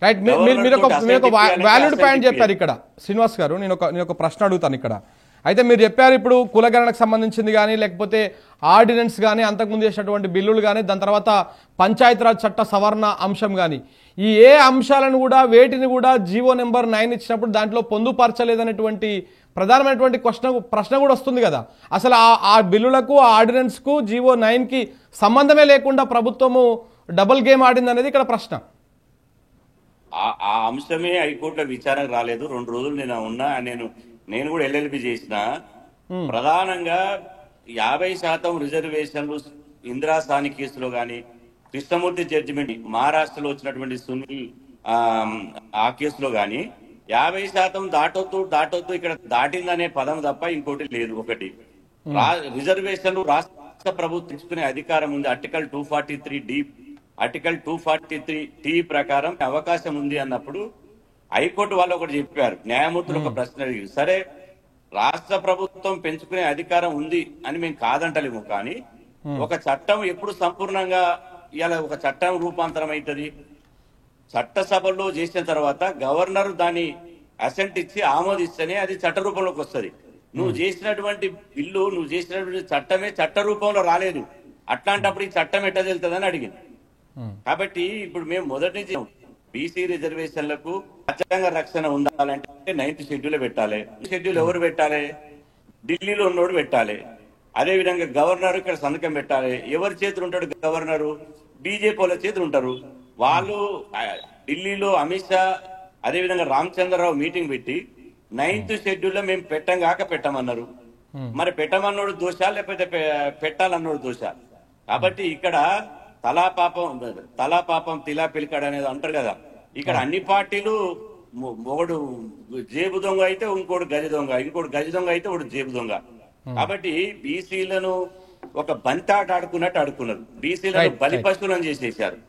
Right. Governor తోటి మీరు assigned ఒక ఇప్పియాలంటే వ్యాలిడ్ అసెంట్ పాయింట్ చెప్పారు ఇప్పియాలి. ఇక్కడ శ్రీనివాస్ గారు. నేను ఒక ప్రశ్న అడుగుతాను ఇక్కడ. అయితే మీరు చెప్పారు ఇప్పుడు కులగణనకు సంబంధించింది కానీ, లేకపోతే ఆర్డినెన్స్ కానీ, అంతకుముందు చేసినటువంటి బిల్లులు కానీ, దాని తర్వాత పంచాయతీరాజ్ చట్ట సవరణ అంశం కానీ, ఈ ఏ అంశాలను కూడా వేటిని కూడా జీవో నెంబర్ 9 ఇచ్చినప్పుడు దాంట్లో పొందుపరచలేదనేటువంటి ప్రధానమైనటువంటి ప్రశ్న కూడా వస్తుంది కదా. అసలు ఆ బిల్లులకు, ఆ ఆర్డినెన్స్కు, జీవో 9కి సంబంధమే లేకుండా ప్రభుత్వము డబుల్ గేమ్ ఆడింది అనేది ఇక్కడ ప్రశ్న. ఆ అంశమే హైకోర్టులో విచారణకు రాలేదు. 2 రోజులు నేను ఉన్నా. నేను కూడా ఎల్ఎల్బి చేసిన. ప్రధానంగా 50% రిజర్వేషన్లు ఇందిరాసాని కేసులో గాని, కృష్ణమూర్తి జడ్జిమెంట్ మహారాష్ట్రలో వచ్చినటువంటి సునీల్ ఆ కేసులో గాని 50% దాటొద్దు ఇక్కడ దాటిందనే పదం తప్ప ఇంకోటి లేదు. ఒకటి రిజర్వేషన్లు రాష్ట్ర ప్రభుత్వం తీసుకునే అధికారం ఉంది. ఆర్టికల్ 243D, ఆర్టికల్ 243T ప్రకారం అవకాశం ఉంది అన్నప్పుడు హైకోర్టు వాళ్ళు ఒకటి చెప్పారు. న్యాయమూర్తులు ఒక ప్రశ్న అడిగారు. సరే, రాష్ట్ర ప్రభుత్వం పెంచుకునే అధికారం ఉంది అని మేము కాదంటలేము. కానీ ఒక చట్టం ఎప్పుడు సంపూర్ణంగా ఇలా ఒక చట్టం రూపాంతరం అవుతుంది? చట్టసభలో చేసిన తర్వాత గవర్నర్ దాన్ని అసెంట్ ఇచ్చి ఆమోదిస్తేనే అది చట్ట రూపంలోకి వస్తుంది. నువ్వు చేసినటువంటి బిల్లు, నువ్వు చేసినటువంటి చట్టమే చట్ట రూపంలో రాలేదు. అట్లాంటప్పుడు ఈ చట్టం ఎట్లా తెలుస్తుందని అడిగింది. కాబట్టి ఇప్పుడు మేము మొదటి నుంచి బీసీ రిజర్వేషన్లకు రాజ్యాంగ రక్షణ ఉండాలంటే 9th షెడ్యూల్ పెట్టాలి. షెడ్యూల్ ఎవరు పెట్టాలి? ఢిల్లీలో ఉన్నోడు పెట్టాలి. అదే విధంగా గవర్నర్ ఇక్కడ సంతకం పెట్టాలి. ఎవరి చేతులు ఉంటాడు గవర్నరు? బీజేపీ వాళ్ళ చేతులు ఉంటారు. వాళ్ళు ఢిల్లీలో అమిత్ షా, అదే విధంగా రామచంద్రరావు మీటింగ్ పెట్టి 9th షెడ్యూల్ లో మేము పెట్టమన్నారు. మరి పెట్టమన్నోడు దోష, లేకపోతే పెట్టాలన్నోడు దోష? కాబట్టి ఇక్కడ తలా పాపం తిలా పిలికాడు అనేది అంటారు కదా. ఇక్కడ అన్ని పార్టీలు ఒకడు జేబు దొంగ అయితే ఇంకోటి గజ దొంగ, ఇంకోటి గజ దొంగ అయితే ఒకటి జేబు దొంగ. కాబట్టి బీసీలను ఒక బంతి ఆట ఆడుకున్నట్టు ఆడుకున్నారు. బీసీలను బలి పశువులను చేసేసారు.